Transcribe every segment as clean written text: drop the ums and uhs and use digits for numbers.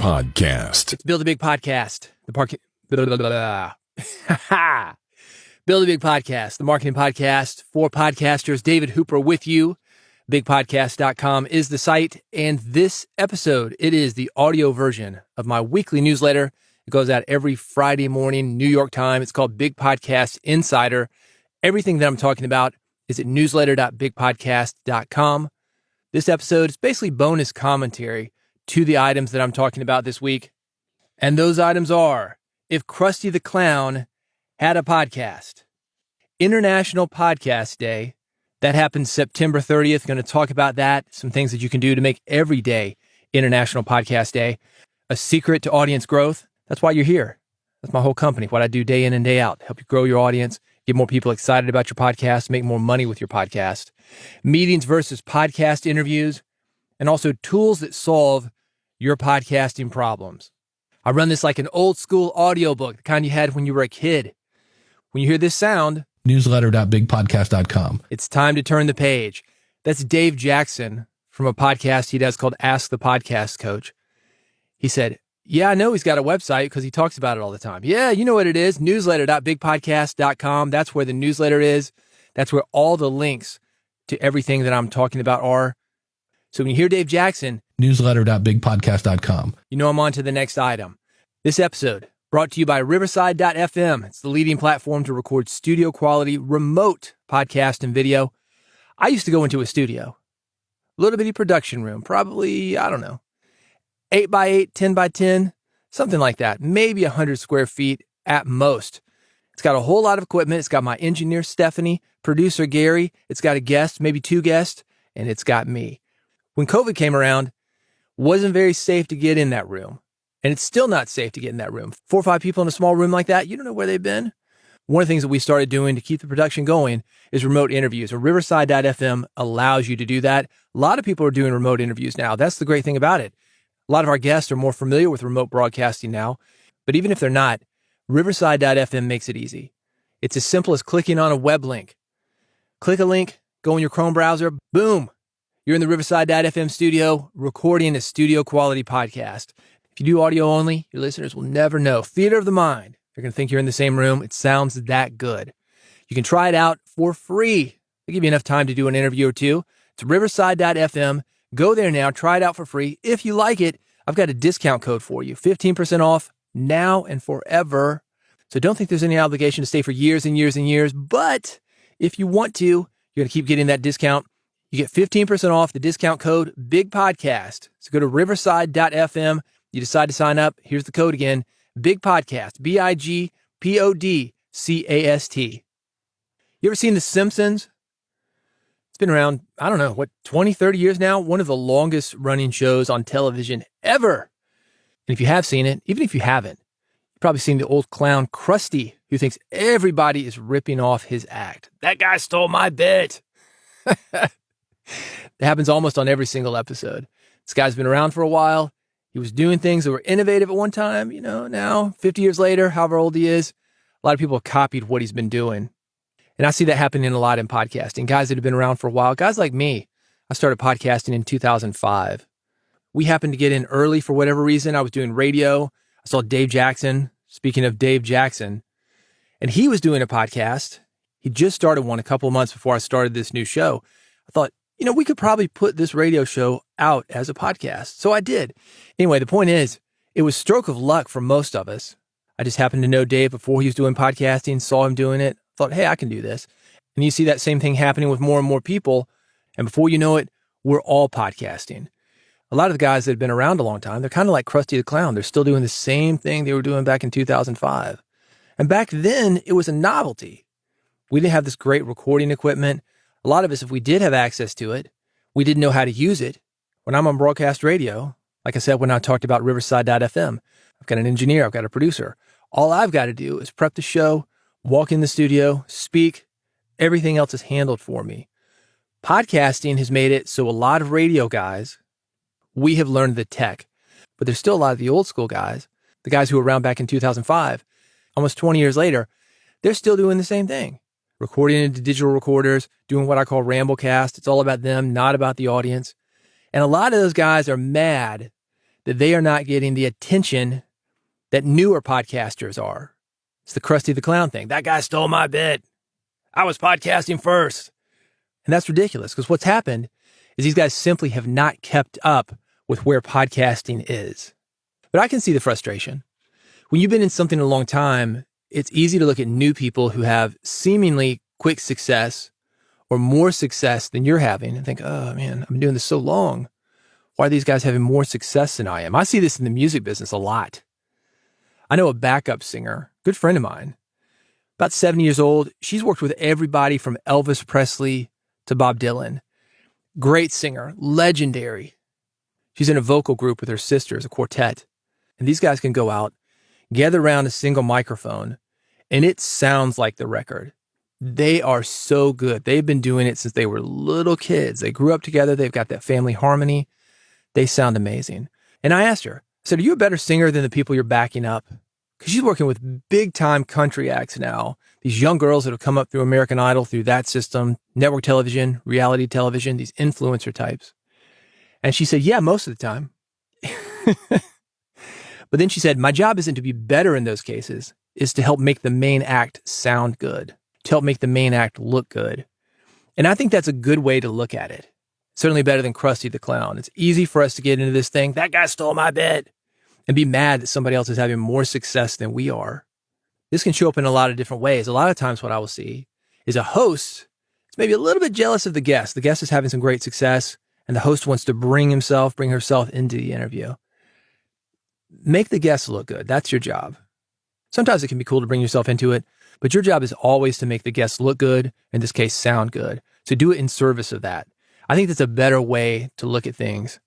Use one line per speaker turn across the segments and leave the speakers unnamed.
Podcast.
It's Build a Big Podcast. Build a Big Podcast, the marketing podcast for podcasters. David Hooper with you. Bigpodcast.com is the site. And this episode, it is the audio version of my weekly newsletter. It goes out every Friday morning, New York time. It's called Big Podcast Insider. Everything that I'm talking about is at newsletter.bigpodcast.com. This episode is basically bonus commentary to the items that I'm talking about this week. And those items are, if Krusty the Clown had a podcast. International Podcast Day. That happens September 30th. Going to talk about that. Some things that you can do to make every day International Podcast Day. A secret to audience growth. That's why you're here. That's my whole company. What I do day in and day out. Help you grow your audience. Get more people excited about your podcast. Make more money with your podcast. Meetings versus podcast interviews. And also tools that solve your podcasting problems. I run this like an old school audiobook, the kind you had when you were a kid. When you hear this sound,
newsletter.bigpodcast.com.
it's time to turn the page. That's Dave Jackson from a podcast he does called Ask the Podcast Coach. He said, yeah, I know he's got a website because he talks about it all the time. Yeah, you know what it is, newsletter.bigpodcast.com. That's where the newsletter is. That's where all the links to everything that I'm talking about are. So when you hear Dave Jackson,
newsletter.bigpodcast.com.
you know I'm on to the next item. This episode brought to you by Riverside.fm. It's the leading platform to record studio quality remote podcast and video. I used to go into a studio, little bitty production room, probably, 8 by 8, 10 by 10, something like that. Maybe 100 square feet at most. It's got a whole lot of equipment. It's got my engineer, Stephanie, producer, Gary. It's got a guest, maybe two guests, and it's got me. When COVID came around, wasn't very safe to get in that room. And it's still not safe to get in that room. 4 or 5 people in a small room like that, you don't know where they've been. One of the things that we started doing to keep the production going is remote interviews. And Riverside.fm allows you to do that. A lot of people are doing remote interviews now. That's the great thing about it. A lot of our guests are more familiar with remote broadcasting now. But even if they're not, Riverside.fm makes it easy. It's as simple as clicking on a web link. Click a link, go in your Chrome browser, boom. You're in the Riverside.fm studio recording a studio quality podcast. If you do audio only, your listeners will never know. Theater of the mind. They're going to think you're in the same room. It sounds that good. You can try it out for free. They give you enough time to do an interview or two. It's Riverside.fm. Go there now. Try it out for free. If you like it, I've got a discount code for you. 15% off now and forever. So don't think there's any obligation to stay for years and years and years. But if you want to, you're going to keep getting that discount. You get 15% off the discount code Big Podcast. So go to riverside.fm. You decide to sign up. Here's the code again. Big Podcast. BIGPODCAST. You ever seen The Simpsons? It's been around, 20, 30 years now. One of the longest running shows on television ever. And if you have seen it, even if you haven't, you've probably seen the old clown Krusty, who thinks everybody is ripping off his act. That guy stole my bit. That happens almost on every single episode. This guy's been around for a while. He was doing things that were innovative at one time, now 50 years later, however old he is, a lot of people have copied what he's been doing. And I see that happening a lot in podcasting. Guys that have been around for a while, guys like me. I started podcasting in 2005. We happened to get in early for whatever reason. I was doing radio. I saw Dave Jackson, speaking of Dave Jackson, and he was doing a podcast. He just started one a couple of months before I started this new show. I thought, we could probably put this radio show out as a podcast. So I did. Anyway, the point is, it was stroke of luck for most of us. I just happened to know Dave before he was doing podcasting, saw him doing it, thought, hey, I can do this. And you see that same thing happening with more and more people. And before you know it, we're all podcasting. A lot of the guys that have been around a long time, they're kind of like Krusty the Clown. They're still doing the same thing they were doing back in 2005. And back then, it was a novelty. We didn't have this great recording equipment. A lot of us, if we did have access to it, we didn't know how to use it. When I'm on broadcast radio, like I said, when I talked about Riverside.fm, I've got an engineer, I've got a producer. All I've got to do is prep the show, walk in the studio, speak. Everything else is handled for me. Podcasting has made it so a lot of radio guys, we have learned the tech, but there's still a lot of the old school guys, the guys who were around back in 2005, almost 20 years later, they're still doing the same thing. Recording into digital recorders, doing what I call Ramblecast. It's all about them, not about the audience. And a lot of those guys are mad that they are not getting the attention that newer podcasters are. It's the Krusty the Clown thing. That guy stole my bit. I was podcasting first. And that's ridiculous because what's happened is these guys simply have not kept up with where podcasting is. But I can see the frustration. When you've been in something a long time, it's easy to look at new people who have seemingly quick success or more success than you're having and think, oh man, I've been doing this so long. Why are these guys having more success than I am? I see this in the music business a lot. I know a backup singer, good friend of mine, about 70 years old. She's worked with everybody from Elvis Presley to Bob Dylan. Great singer, legendary. She's in a vocal group with her sisters, a quartet. And these guys can go out, gather around a single microphone, and it sounds like the record. They are so good. They've been doing it since they were little kids. They grew up together. They've got that family harmony. They sound amazing. And I asked her, I said, are you a better singer than the people you're backing up? Because she's working with big time country acts now. These young girls that have come up through American Idol, through that system, network television, reality television, these influencer types. And she said, yeah, most of the time. But then she said, my job isn't to be better in those cases, is to help make the main act sound good, to help make the main act look good. And I think that's a good way to look at it. Certainly better than Krusty the Clown. It's easy for us to get into this thing, that guy stole my bit, and be mad that somebody else is having more success than we are. This can show up in a lot of different ways. A lot of times what I will see is a host is maybe a little bit jealous of the guest. The guest is having some great success, and the host wants to bring herself into the interview. Make the guest look good. That's your job. Sometimes it can be cool to bring yourself into it, but your job is always to make the guests look good, in this case, sound good. So do it in service of that. I think that's a better way to look at things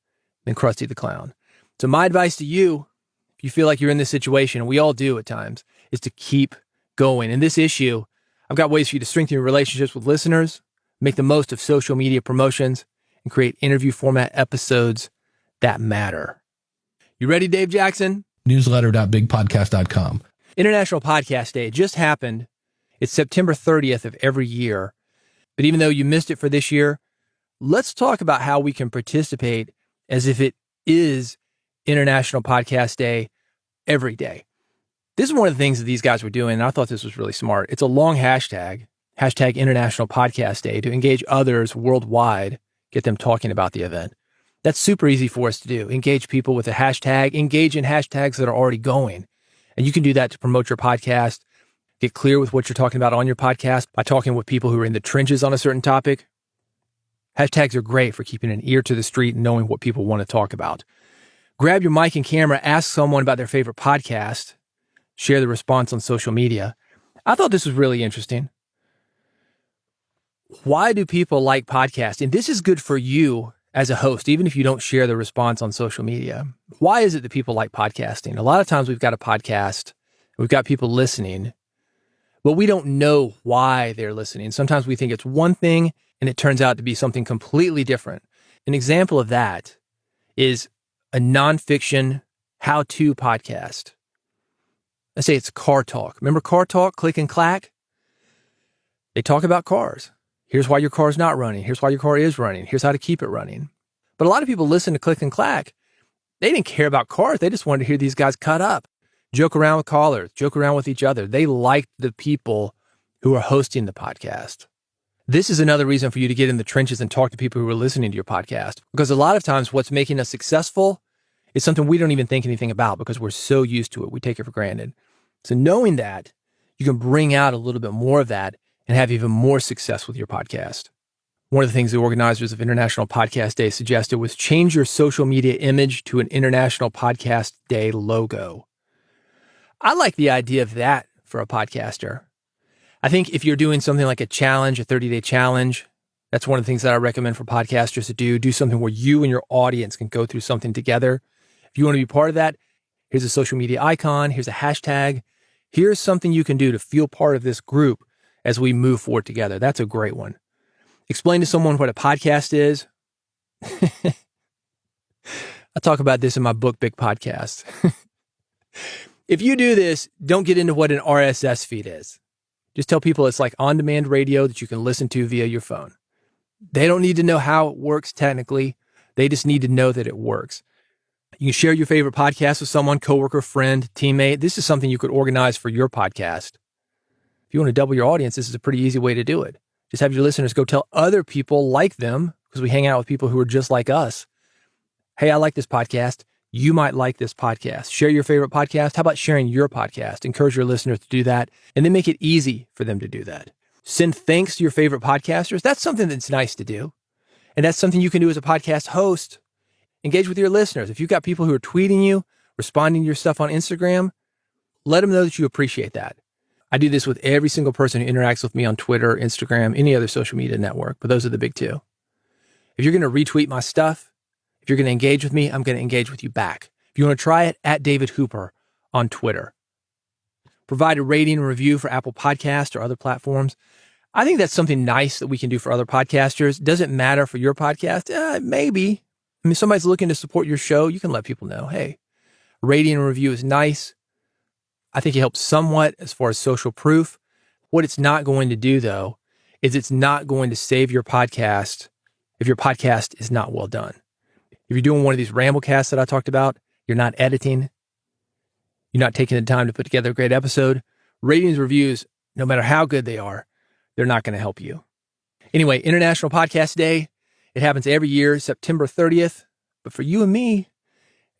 than Krusty the Clown. So my advice to you, if you feel like you're in this situation, and we all do at times, is to keep going. In this issue, I've got ways for you to strengthen your relationships with listeners, make the most of social media promotions, and create interview format episodes that matter. You ready, Dave Jackson?
Newsletter.bigpodcast.com.
International Podcast Day just happened. It's September 30th of every year. But even though you missed it for this year, let's talk about how we can participate as if it is International Podcast Day every day. This is one of the things that these guys were doing, and I thought this was really smart. It's a long hashtag International Podcast Day, to engage others worldwide, get them talking about the event. That's super easy for us to do. Engage people with a hashtag, engage in hashtags that are already going. And you can do that to promote your podcast, get clear with what you're talking about on your podcast by talking with people who are in the trenches on a certain topic. Hashtags are great for keeping an ear to the street and knowing what people want to talk about. Grab your mic and camera, ask someone about their favorite podcast, share the response on social media. I thought this was really interesting. Why do people like podcasting? This is good for you as a host, even if you don't share the response on social media. Why is it that people like podcasting? A lot of times we've got a podcast, we've got people listening, but we don't know why they're listening. Sometimes we think it's one thing and it turns out to be something completely different. An example of that is a nonfiction how-to podcast. Let's say it's Car Talk. Remember Car Talk, Click and Clack? They talk about cars. Here's why your car's not running. Here's why your car is running. Here's how to keep it running. But a lot of people listen to Click and Clack. They didn't care about cars. They just wanted to hear these guys cut up, joke around with callers, joke around with each other. They liked the people who are hosting the podcast. This is another reason for you to get in the trenches and talk to people who are listening to your podcast. Because a lot of times what's making us successful is something we don't even think anything about because we're so used to it. We take it for granted. So knowing that, you can bring out a little bit more of that and have even more success with your podcast. One of the things the organizers of International Podcast Day suggested was change your social media image to an International Podcast Day logo. I like the idea of that for a podcaster. I think if you're doing something like a challenge, a 30-day challenge, that's one of the things that I recommend for podcasters to do. Do something where you and your audience can go through something together. If you want to be part of that, here's a social media icon, here's a hashtag. Here's something you can do to feel part of this group as we move forward together. That's a great one. Explain to someone what a podcast is. I talk about this in my book, Big Podcast. If you do this, don't get into what an RSS feed is. Just tell people it's like on-demand radio that you can listen to via your phone. They don't need to know how it works technically. They just need to know that it works. You can share your favorite podcast with someone, coworker, friend, teammate. This is something you could organize for your podcast. If you want to double your audience, this is a pretty easy way to do it. Just have your listeners go tell other people like them, because we hang out with people who are just like us. Hey, I like this podcast. You might like this podcast. Share your favorite podcast. How about sharing your podcast? Encourage your listeners to do that, and then make it easy for them to do that. Send thanks to your favorite podcasters. That's something that's nice to do. And that's something you can do as a podcast host. Engage with your listeners. If you've got people who are tweeting you, responding to your stuff on Instagram, let them know that you appreciate that. I do this with every single person who interacts with me on Twitter, Instagram, any other social media network, but those are the big two. If you're going to retweet my stuff, if you're going to engage with me, I'm going to engage with you back. If you want to try it, at David Hooper on Twitter. Provide a rating and review for Apple Podcasts or other platforms. I think that's something nice that we can do for other podcasters. Does it matter for your podcast? Maybe. I mean, if somebody's looking to support your show, you can let people know, hey, rating and review is nice. I think it helps somewhat as far as social proof. What it's not going to do, though, is it's not going to save your podcast if your podcast is not well done. If you're doing one of these ramblecasts that I talked about, you're not editing, you're not taking the time to put together a great episode, ratings, reviews, no matter how good they are, they're not going to help you. Anyway, International Podcast Day. It happens every year, September 30th. But for you and me,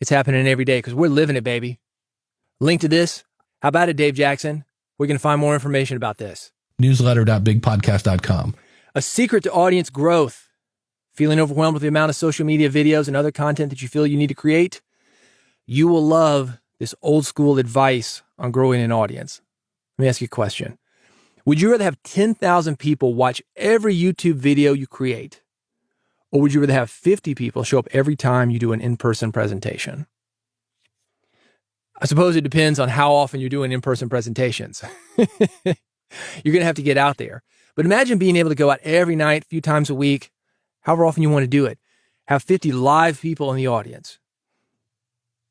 it's happening every day because we're living it, baby. Link to this. How about it, Dave Jackson? We're going to find more information about this.
Newsletter.bigpodcast.com.
A secret to audience growth. Feeling overwhelmed with the amount of social media videos and other content that you feel you need to create? You will love this old school advice on growing an audience. Let me ask you a question. Would you rather have 10,000 people watch every YouTube video you create? Or would you rather have 50 people show up every time you do an in-person presentation? I suppose it depends on how often you're doing in-person presentations. You're going to have to get out there. But imagine being able to go out every night, a few times a week, however often you want to do it. Have 50 live people in the audience.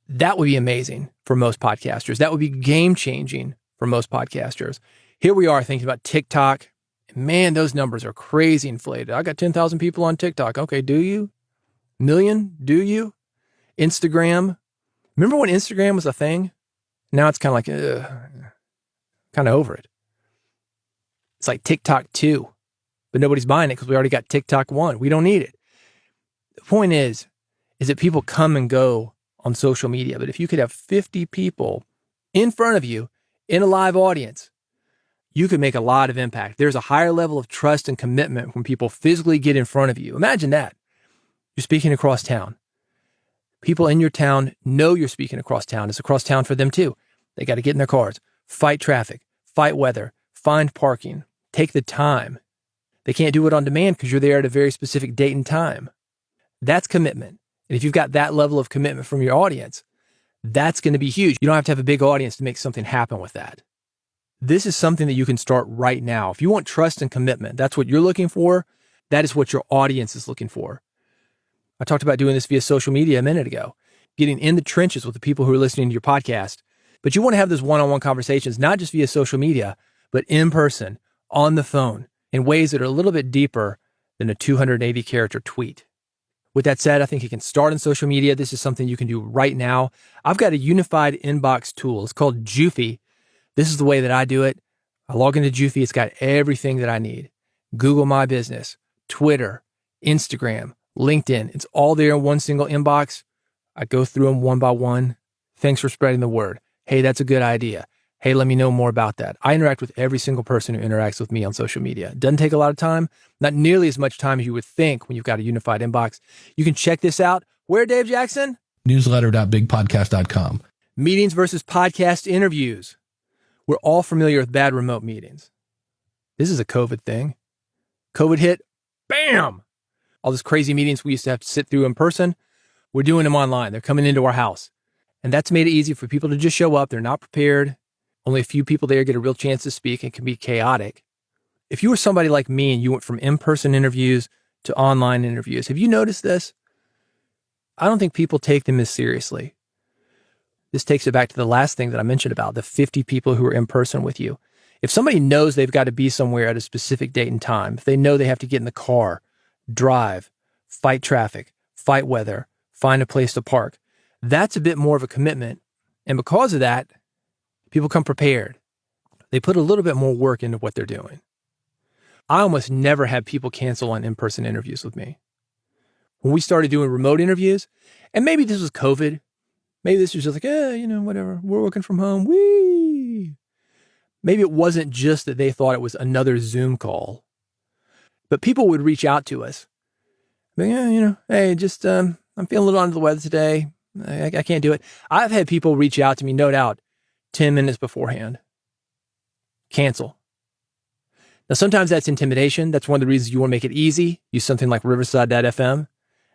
That would be amazing for most podcasters. That would be game-changing for most podcasters. Here we are thinking about TikTok. Man, those numbers are crazy inflated. I got 10,000 people on TikTok. Okay, do you? Million? Do you? Instagram? Remember when Instagram was a thing? Now it's kind of like, kind of over it. It's like TikTok 2, but nobody's buying it because we already got TikTok 1. We don't need it. The point is that people come and go on social media. But if you could have 50 people in front of you in a live audience, you could make a lot of impact. There's a higher level of trust and commitment when people physically get in front of you. Imagine that. You're speaking across town. People in your town know you're speaking across town. It's across town for them too. They got to get in their cars, fight traffic, fight weather, find parking, take the time. They can't do it on demand because you're there at a very specific date and time. That's commitment. And if you've got that level of commitment from your audience, that's going to be huge. You don't have to have a big audience to make something happen with that. This is something that you can start right now. If you want trust and commitment, that's what you're looking for. That is what your audience is looking for. I talked about doing this via social media a minute ago, getting in the trenches with the people who are listening to your podcast. But you want to have those one-on-one conversations, not just via social media, but in person, on the phone, in ways that are a little bit deeper than a 280-character tweet. With that said, I think you can start on social media. This is something you can do right now. I've got a unified inbox tool. It's called Joofy. This is the way that I do it. I log into Joofy. It's got everything that I need. Google My Business, Twitter, Instagram, LinkedIn. It's all there in one single inbox. I go through them one by one. Thanks for spreading the word. Hey, that's a good idea. Hey, let me know more about that. I interact with every single person who interacts with me on social media. It doesn't take a lot of time, not nearly as much time as you would think when you've got a unified inbox. You can check this out. Where, Dave Jackson?
Newsletter.bigpodcast.com.
Meetings versus podcast interviews. We're all familiar with bad remote meetings. This is a COVID thing. COVID hit, bam! All those crazy meetings we used to have to sit through in person, we're doing them online. They're coming into our house. And that's made it easy for people to just show up. They're not prepared. Only a few people there get a real chance to speak. It can be chaotic. If you were somebody like me and you went from in-person interviews to online interviews, have you noticed this? I don't think people take them as seriously. This takes it back to the last thing that I mentioned about the 50 people who are in person with you. If somebody knows they've got to be somewhere at a specific date and time, if they know they have to get in the car, drive, fight traffic, fight weather, find a place to park, That's a bit more of a commitment. And because of that, people come prepared. They put a little bit more work into what they're doing. I almost never had people cancel on in-person interviews with me. When we started doing remote interviews, and maybe this was COVID, maybe this was just like, whatever, we're working from home, whee! Maybe it wasn't just that they thought it was another Zoom call, but people would reach out to us. But, hey, just, I'm feeling a little under the weather today. I can't do it. I've had people reach out to me, no doubt, 10 minutes beforehand. Cancel. Now, sometimes that's intimidation. That's one of the reasons you want to make it easy. Use something like Riverside.fm.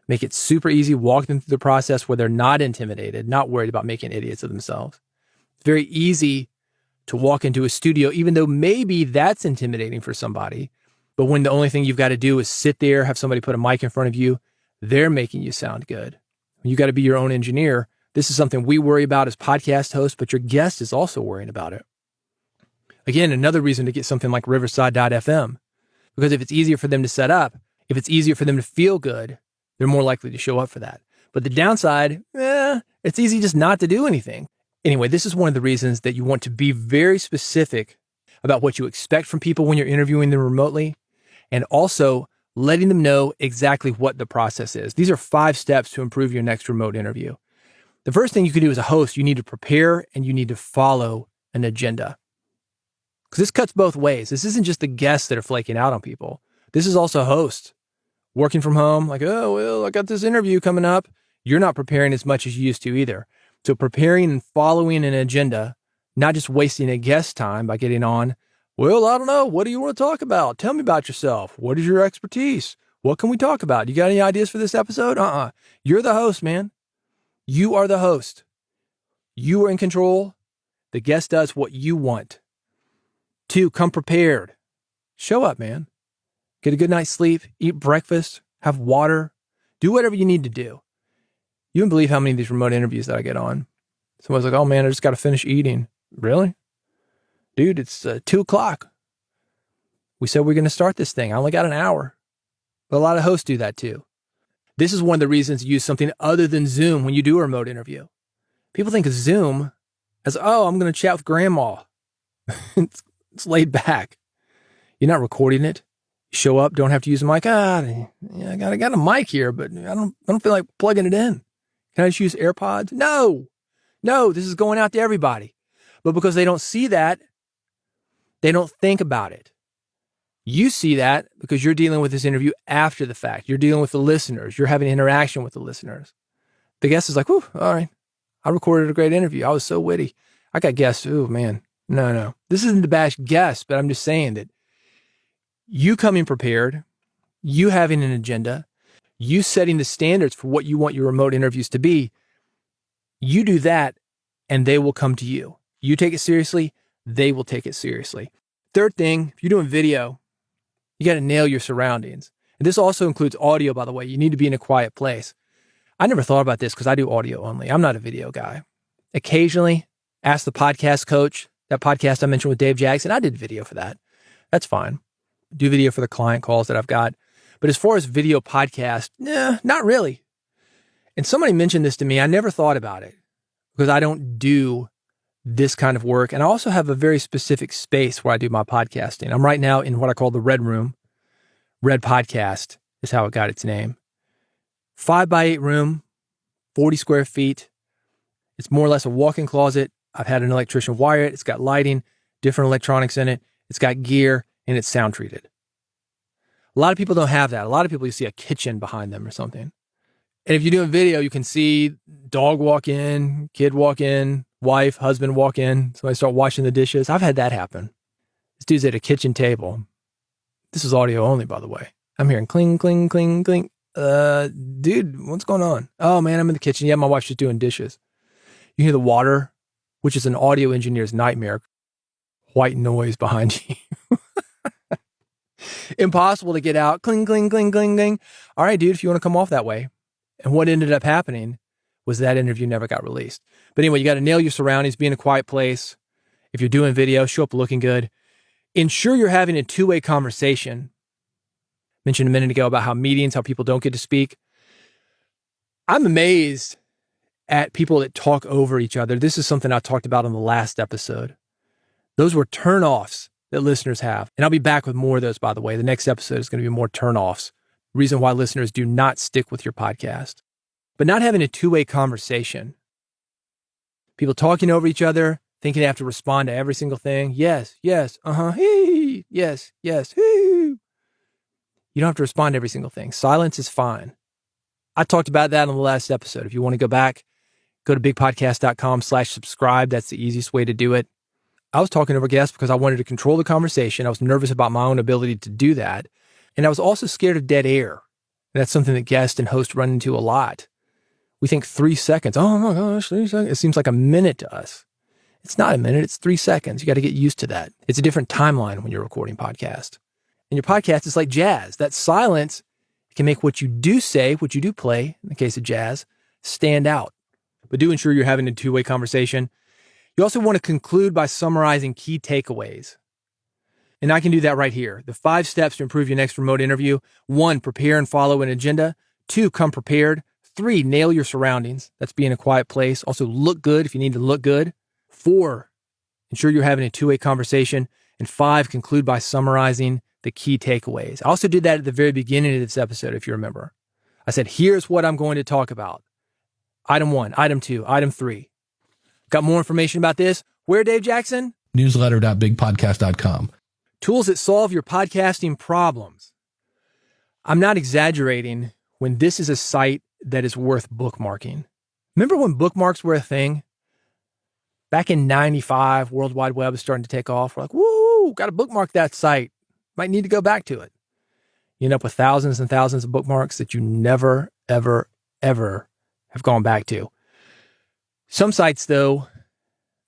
Make it super easy. Walk them through the process where they're not intimidated, not worried about making idiots of themselves. It's very easy to walk into a studio, even though maybe that's intimidating for somebody. But when the only thing you've got to do is sit there, have somebody put a mic in front of you, they're making you sound good. You got to be your own engineer. This is something we worry about as podcast hosts, but your guest is also worrying about it. Again, another reason to get something like Riverside.fm, because if it's easier for them to set up, if it's easier for them to feel good, they're more likely to show up for that. But the downside, it's easy just not to do anything. Anyway, this is one of the reasons that you want to be very specific about what you expect from people when you're interviewing them remotely, and also letting them know exactly what the process is. These are 5 steps to improve your next remote interview. The first thing you can do as a host, you need to prepare and you need to follow an agenda. Because this cuts both ways. This isn't just the guests that are flaking out on people. This is also hosts working from home, like, oh, well, I got this interview coming up. You're not preparing as much as you used to either. So preparing and following an agenda, not just wasting a guest time by getting on, well, I don't know. What do you want to talk about? Tell me about yourself. What is your expertise? What can we talk about? You got any ideas for this episode? You're the host, man. You are the host. You are in control. The guest does what you want. 2, come prepared. Show up, man. Get a good night's sleep, eat breakfast, have water, do whatever you need to do. You wouldn't believe how many of these remote interviews that I get on. Someone's like, oh man, I just got to finish eating. Really? Dude, it's 2:00. We said we're going to start this thing. I only got an hour. But a lot of hosts do that too. This is one of the reasons to use something other than Zoom when you do a remote interview. People think of Zoom as, oh, I'm going to chat with grandma. It's laid back. You're not recording it. You show up, don't have to use a mic. I got a mic here, but I don't feel like plugging it in. Can I just use AirPods? No, this is going out to everybody. But because they don't see that, they don't think about it. You see that because you're dealing with this interview after the fact. You're dealing with the listeners. You're having interaction with the listeners. The guest is like, whew, all right. I recorded a great interview. I was so witty. I got guests. Oh, man. No. This isn't to bash guests, but I'm just saying that you coming prepared, you having an agenda, you setting the standards for what you want your remote interviews to be, you do that and they will come to you. You take it seriously, they will take it seriously. Third thing, if you're doing video, you got to nail your surroundings. And this also includes audio, by the way. You need to be in a quiet place. I never thought about this because I do audio only. I'm not a video guy. Occasionally, ask the podcast coach, that podcast I mentioned with Dave Jackson, I did video for that. That's fine. Do video for the client calls that I've got. But as far as video podcast, not really. And somebody mentioned this to me. I never thought about it because I don't do this kind of work. And I also have a very specific space where I do my podcasting. I'm right now in what I call the Red Room. Red Podcast is how it got its name. 5x8 room, 40 square feet. It's more or less a walk-in closet. I've had an electrician wire it. It's got lighting, different electronics in it. It's got gear, and it's sound treated. A lot of people don't have that. A lot of people, you see a kitchen behind them or something. And if you're doing video, you can see dog walk in, kid walk in, wife, husband walk in. Somebody start washing the dishes. I've had that happen. This dude's at a kitchen table. This is audio only, by the way. I'm hearing cling, cling, cling, cling. Dude, what's going on? Oh man, I'm in the kitchen. Yeah, my wife's just doing dishes. You hear the water, which is an audio engineer's nightmare. White noise behind you. Impossible to get out. Cling, cling, cling, cling, cling. All right, dude, if you want to come off that way. And what ended up happening was that interview never got released. But anyway, you got to nail your surroundings, be in a quiet place. If you're doing video, show up looking good. Ensure you're having a two-way conversation. Mentioned a minute ago about how people don't get to speak. I'm amazed at people that talk over each other. This is something I talked about on the last episode. Those were turnoffs that listeners have. And I'll be back with more of those, by the way. The next episode is going to be more turnoffs. Reason why listeners do not stick with your podcast. But not having a two-way conversation. People talking over each other, thinking they have to respond to every single thing. Yes, yes, hee, yes, yes, hee. You don't have to respond to every single thing. Silence is fine. I talked about that on the last episode. If you want to go back, go to bigpodcast.com/subscribe. That's the easiest way to do it. I was talking over guests because I wanted to control the conversation. I was nervous about my own ability to do that. And I was also scared of dead air. And that's something that guests and hosts run into a lot. We think 3 seconds. Oh my gosh, 3 seconds. It seems like a minute to us. It's not a minute. It's 3 seconds. You got to get used to that. It's a different timeline when you're recording podcast. And your podcast is like jazz. That silence can make what you do say, what you do play, in the case of jazz, stand out. But do ensure you're having a two-way conversation. You also want to conclude by summarizing key takeaways. And I can do that right here. The 5 steps to improve your next remote interview. 1, prepare and follow an agenda. 2, come prepared. 3, nail your surroundings. That's being a quiet place. Also, look good if you need to look good. 4, ensure you're having a two-way conversation. And 5, conclude by summarizing the key takeaways. I also did that at the very beginning of this episode, if you remember. I said, here's what I'm going to talk about. Item 1, item 2, item 3. Got more information about this? Where, Dave Jackson?
Newsletter.bigpodcast.com.
Tools that solve your podcasting problems. I'm not exaggerating when this is a site that is worth bookmarking. Remember when bookmarks were a thing? Back in 95, World Wide Web was starting to take off. We're like, woo, got to bookmark that site. Might need to go back to it. You end up with thousands and thousands of bookmarks that you never, ever, ever have gone back to. Some sites, though,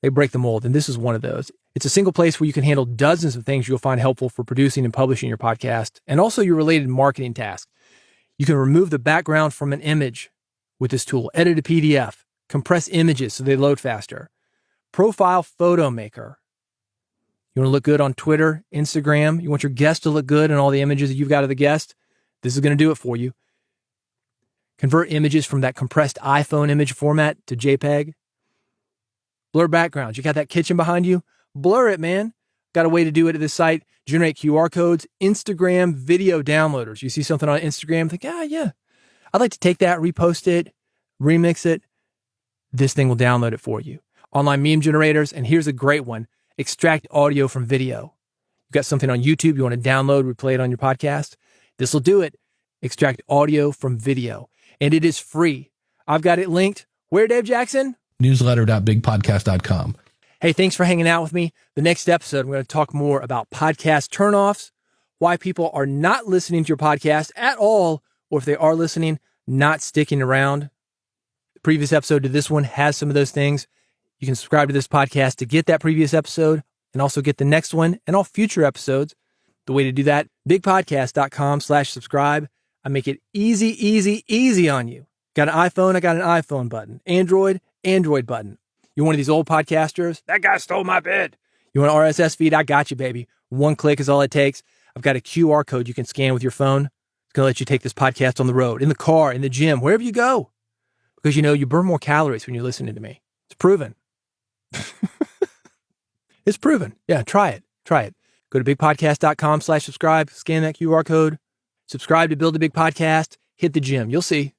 they break the mold, and this is one of those. It's a single place where you can handle dozens of things you'll find helpful for producing and publishing your podcast, and also your related marketing tasks. You can remove the background from an image with this tool, edit a PDF, compress images so they load faster, profile photo maker. You want to look good on Twitter, Instagram. You want your guest to look good in all the images that you've got of the guest. This is going to do it for you. Convert images from that compressed iPhone image format to JPEG. Blur backgrounds. You got that kitchen behind you? Blur it, man. Got a way to do it at this site. Generate QR codes. Instagram video downloaders. You see something on Instagram, think, yeah. I'd like to take that, repost it, remix it. This thing will download it for you. Online meme generators. And here's a great one. Extract audio from video. You've got something on YouTube you want to download, replay it on your podcast. This will do it. Extract audio from video. And it is free. I've got it linked. Where, Dave Jackson?
Newsletter.bigpodcast.com.
Hey, thanks for hanging out with me. The next episode, I'm going to talk more about podcast turnoffs, why people are not listening to your podcast at all, or if they are listening, not sticking around. The previous episode to this one has some of those things. You can subscribe to this podcast to get that previous episode and also get the next one and all future episodes. The way to do that, bigpodcast.com/subscribe. I make it easy, easy, easy on you. Got an iPhone? I got an iPhone button. Android button. You're one of these old podcasters? That guy stole my bit. You want an RSS feed? I got you, baby. 1 click is all it takes. I've got a QR code you can scan with your phone. It's going to let you take this podcast on the road, in the car, in the gym, wherever you go. Because, you burn more calories when you're listening to me. It's proven. It's proven. Yeah, try it. Go to bigpodcast.com/subscribe, scan that QR code, subscribe to Build a Big Podcast, hit the gym. You'll see.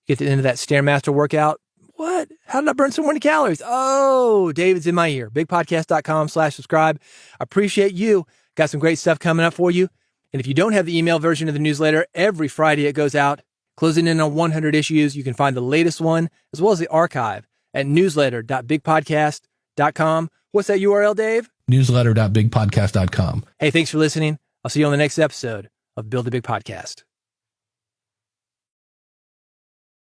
Get to the end of that Stairmaster workout. What? How did I burn so many calories? Oh, David's in my ear. Bigpodcast.com/subscribe. I appreciate you. Got some great stuff coming up for you. And if you don't have the email version of the newsletter, every Friday it goes out. Closing in on 100 issues. You can find the latest one as well as the archive at newsletter.bigpodcast.com. What's that URL, Dave?
Newsletter.bigpodcast.com.
Hey, thanks for listening. I'll see you on the next episode of Build a Big Podcast.